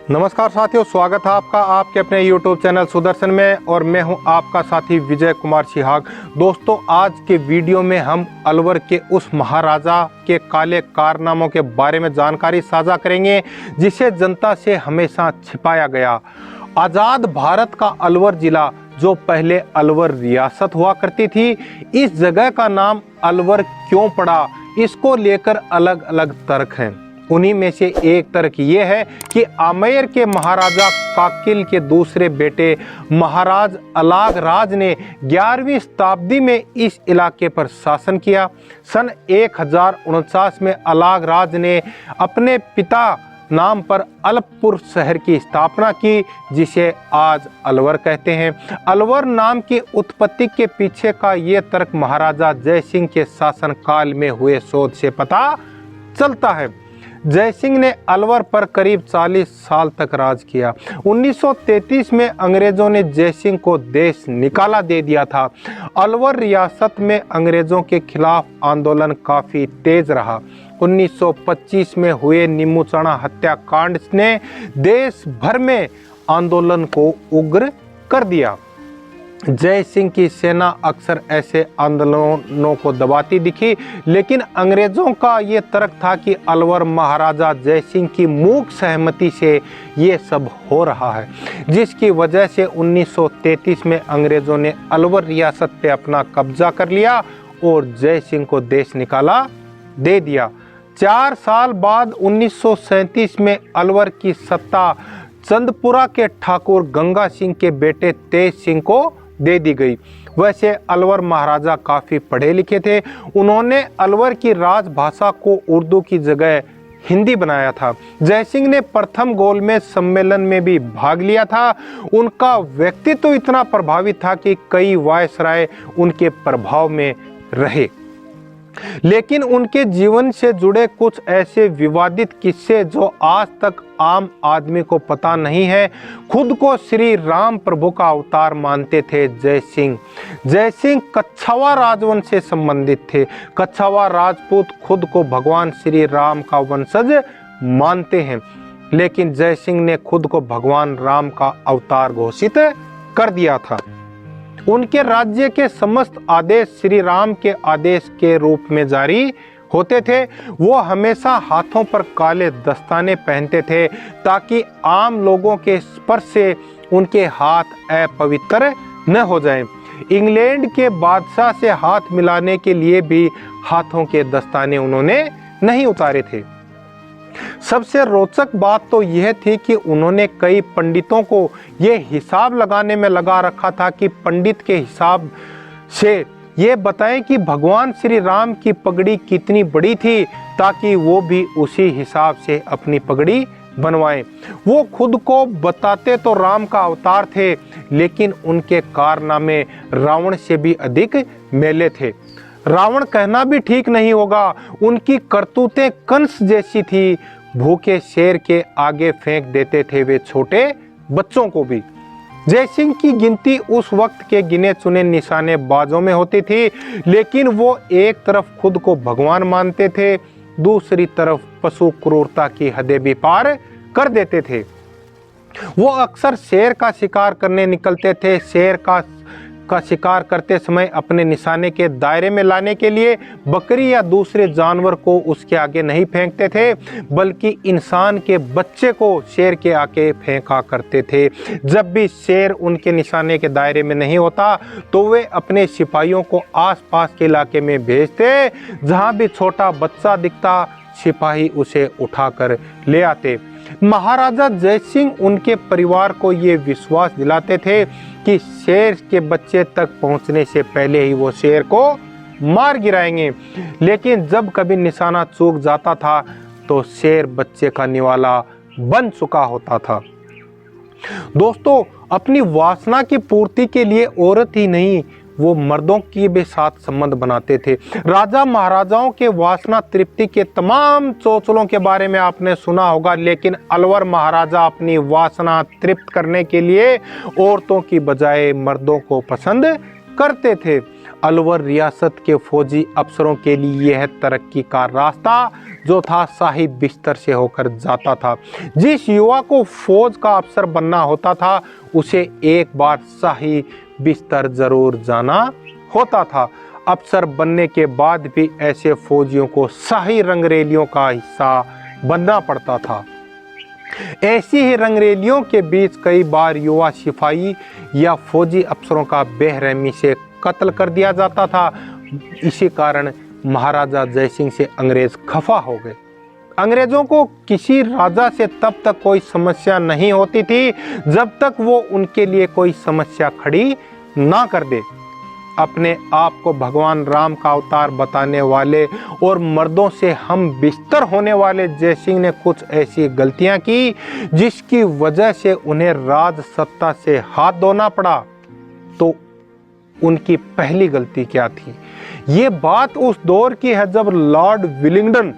नमस्कार साथियों, स्वागत है आपका आपके अपने YouTube चैनल सुदर्शन में और मैं हूं आपका साथी विजय कुमार सिहाग। दोस्तों, आज के वीडियो में हम अलवर के उस महाराजा के काले कारनामों के बारे में जानकारी साझा करेंगे जिसे जनता से हमेशा छिपाया गया। आज़ाद भारत का अलवर जिला, जो पहले अलवर रियासत हुआ करती थी, इस जगह का नाम अलवर क्यों पड़ा, इसको लेकर अलग अलग तर्क हैं। उन्हीं में से एक तर्क ये है कि आमेर के महाराजा काकिल के दूसरे बेटे महाराज अलाग राज ने 11वीं शताब्दी में इस इलाके पर शासन किया। सन 1049 में अलाग राज ने अपने पिता नाम पर अलपुर शहर की स्थापना की, जिसे आज अलवर कहते हैं। अलवर नाम की उत्पत्ति के पीछे का ये तर्क महाराजा जय सिंह के शासनकाल में हुए शोध से पता चलता है। जय सिंह ने अलवर पर करीब 40 साल तक राज किया। 1933 में अंग्रेजों ने जय सिंह को देश निकाला दे दिया था। अलवर रियासत में अंग्रेजों के खिलाफ आंदोलन काफ़ी तेज रहा। 1925 में हुए नीमूचना हत्याकांड ने देश भर में आंदोलन को उग्र कर दिया। जय सिंह की सेना अक्सर ऐसे आंदोलनों को दबाती दिखी, लेकिन अंग्रेजों का ये तर्क था कि अलवर महाराजा जय सिंह की मूक सहमति से ये सब हो रहा है, जिसकी वजह से 1933 में अंग्रेजों ने अलवर रियासत पे अपना कब्जा कर लिया और जय सिंह को देश निकाला दे दिया। 4 साल बाद 1937 में अलवर की सत्ता चंदपुरा के ठाकुर गंगा सिंह के बेटे तेज सिंह को दे दी गई। वैसे अलवर महाराजा काफ़ी पढ़े लिखे थे। उन्होंने अलवर की राजभाषा को उर्दू की जगह हिंदी बनाया था। जय सिंह ने प्रथम गोलमेज सम्मेलन में भी भाग लिया था। उनका व्यक्तित्व इतना प्रभावी था कि कई वायसराय उनके प्रभाव में रहे, लेकिन उनके जीवन से जुड़े कुछ ऐसे विवादित किस्से जो आज तक आम आदमी को पता नहीं है। खुद को श्री राम प्रभु का अवतार मानते थे जय सिंह। जय सिंह कच्छावा राजवंश से संबंधित थे। कच्छावा राजपूत खुद को भगवान श्री राम का वंशज मानते हैं, लेकिन जय सिंह ने खुद को भगवान राम का अवतार घोषित कर दिया था। उनके राज्य के समस्त आदेश श्री राम के आदेश के रूप में जारी होते थे। वो हमेशा हाथों पर काले दस्ताने पहनते थे ताकि आम लोगों के स्पर्श से उनके हाथ अपवित्र न हो जाएं। इंग्लैंड के बादशाह से हाथ मिलाने के लिए भी हाथों के दस्ताने उन्होंने नहीं उतारे थे। सबसे रोचक बात तो यह थी कि उन्होंने कई पंडितों को यह हिसाब लगाने में लगा रखा था कि पंडित के हिसाब से ये बताएं कि भगवान श्री राम की पगड़ी कितनी बड़ी थी, ताकि वो भी उसी हिसाब से अपनी पगड़ी बनवाएं। वो खुद को बताते तो राम का अवतार थे, लेकिन उनके कारनामे रावण से भी अधिक मेले थे। रावण कहना भी ठीक नहीं होगा, उनकी करतूतें कंस जैसी थी। भूखे शेर के आगे फेंक देते थे वे छोटे बच्चों को भी। जय सिंह की गिनती उस वक्त के गिने चुने निशाने बाजों में होती थी, लेकिन वो एक तरफ खुद को भगवान मानते थे, दूसरी तरफ पशु क्रूरता की हदें भी पार कर देते थे। वो अक्सर शेर का शिकार करने निकलते थे। शेर का शिकार करते समय अपने निशाने के दायरे में लाने के लिए बकरी या दूसरे जानवर को उसके आगे नहीं फेंकते थे, बल्कि इंसान के बच्चे को शेर के आगे फेंका करते थे। जब भी शेर उनके निशाने के दायरे में नहीं होता तो वे अपने सिपाहियों को आसपास के इलाके में भेजते। जहां भी छोटा बच्चा दिखता, सिपाही उसे उठाकर ले आते। महाराजा जय सिंह उनके परिवार को ये विश्वास दिलाते थे कि शेर के बच्चे तक पहुंचने से पहले ही वो शेर को मार गिराएंगे, लेकिन जब कभी निशाना चूक जाता था तो शेर बच्चे का निवाला बन चुका होता था। दोस्तों, अपनी वासना की पूर्ति के लिए औरत ही नहीं, वो मर्दों की भी साथ संबंध बनाते थे। राजा महाराजाओं के वासना तृप्ति के तमाम चौचलों के बारे में आपने सुना होगा, लेकिन अलवर महाराजा अपनी वासना तृप्त करने के लिए औरतों की बजाय मर्दों को पसंद करते थे। अलवर रियासत के फौजी अफसरों के लिए यह तरक्की का रास्ता जो था शाही बिस्तर से होकर जाता था। जिस युवा को फौज का अफसर बनना होता था उसे एक बार शाही बिस्तर जरूर जाना होता था। अफसर बनने के बाद भी ऐसे फौजियों को शाही रंगरेलियों का हिस्सा बनना पड़ता था। ऐसी ही रंगरेलियों के बीच कई बार युवा सिपाही या फौजी अफसरों का बेरहमी से कत्ल कर दिया जाता था। इसी कारण महाराजा जयसिंह से अंग्रेज खफा हो गए। अंग्रेजों को किसी राजा से तब तक कोई समस्या नहीं होती थी जब तक वो उनके लिए कोई समस्या खड़ी ना कर दे। अपने आप को भगवान राम का अवतार बताने वाले और मर्दों से हम बिस्तर होने वाले जयसिंह ने कुछ ऐसी गलतियां की जिसकी वजह से उन्हें राज सत्ता से हाथ धोना पड़ा। तो उनकी पहली गलती क्या थी? ये बात उस दौर की है जब लॉर्ड विलिंगडन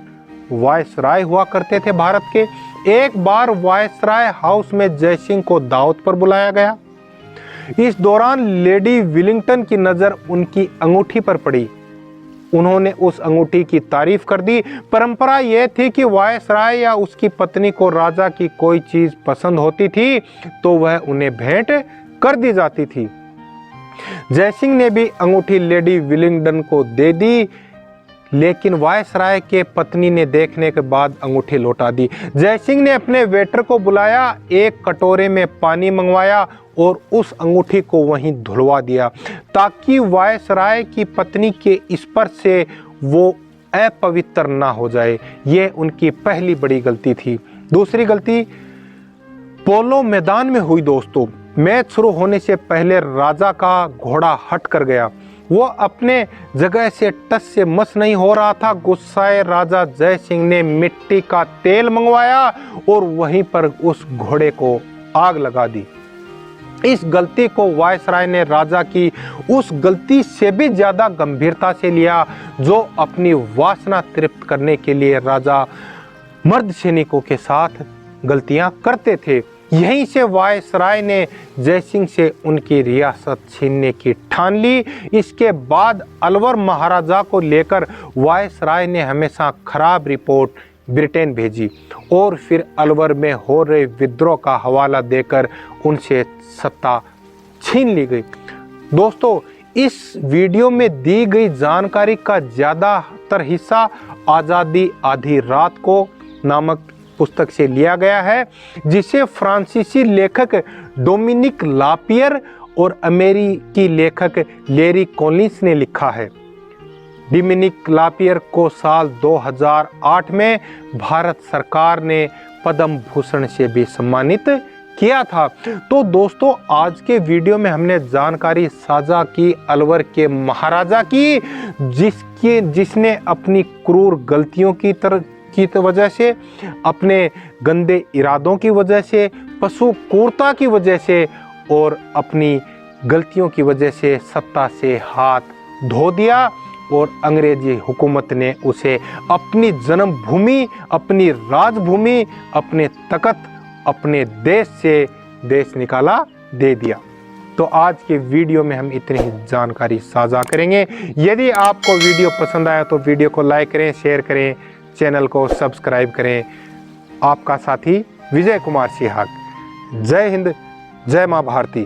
वायसराय हुआ करते थे भारत के। एक बार वायसराय हाउस में जयसिंह को दावत पर बुलाया गया। इस दौरान लेडी विलिंगटन की नजर उनकी अंगूठी पर पड़ी। उन्होंने उस अंगूठी की तारीफ कर दी। परंपरा यह थी कि वायसराय या उसकी पत्नी को राजा की कोई चीज पसंद होती थी तो वह उन्हें भेंट कर दी जाती थी। जयसिंह ने भी अंगूठी लेडी विलिंगडन को दे दी, लेकिन वायसराय के पत्नी ने देखने के बाद अंगूठी लौटा दी। जयसिंह ने अपने वेटर को बुलाया, एक कटोरे में पानी मंगवाया और उस अंगूठी को वहीं धुलवा दिया ताकि वायसराय की पत्नी के स्पर्श से वो अपवित्र ना हो जाए। ये उनकी पहली बड़ी गलती थी। दूसरी गलती पोलो मैदान में हुई। दोस्तों, मैच शुरू होने से पहले राजा का घोड़ा हट कर गया। वो अपने जगह से टस से मस नहीं हो रहा था। गुस्साए राजा जयसिंह ने मिट्टी का तेल मंगवाया और वहीं पर उस घोड़े को आग लगा दी। इस गलती को वायसराय ने राजा की उस गलती से भी ज्यादा गंभीरता से लिया जो अपनी वासना तृप्त करने के लिए राजा मर्द सैनिकों के साथ गलतियां करते थे। यहीं से वायसराय ने जयसिंह से उनकी रियासत छीनने की ठान ली। इसके बाद अलवर महाराजा को लेकर वायसराय ने हमेशा खराब रिपोर्ट ब्रिटेन भेजी और फिर अलवर में हो रहे विद्रोह का हवाला देकर उनसे सत्ता छीन ली गई। दोस्तों, इस वीडियो में दी गई जानकारी का ज़्यादातर हिस्सा आज़ादी आधी रात को नामक पुस्तक से लिया गया है, जिसे फ्रांसीसी लेखक डोमिनिक लापियर और अमेरिकी लेखक लेरी कॉलिंस ने लिखा है। डोमिनिक लापियर को साल 2008 में भारत सरकार ने पद्म भूषण से भी सम्मानित किया था। तो दोस्तों, आज के वीडियो में हमने जानकारी साझा की अलवर के महाराजा की, जिसने अपनी क्रूर गलतियों की वजह से, अपने गंदे इरादों की वजह से, पशु क्रूरता की वजह से और अपनी गलतियों की वजह से सत्ता से हाथ धो दिया और अंग्रेजी हुकूमत ने उसे अपनी जन्मभूमि, अपनी राजभूमि, अपने तख्त, अपने देश से देश निकाला दे दिया। तो आज के वीडियो में हम इतनी ही जानकारी साझा करेंगे। यदि आपको वीडियो पसंद आया तो वीडियो को लाइक करें, शेयर करें, चैनल को सब्सक्राइब करें। आपका साथी विजय कुमार सिहाग। जय हिंद, जय मां भारती।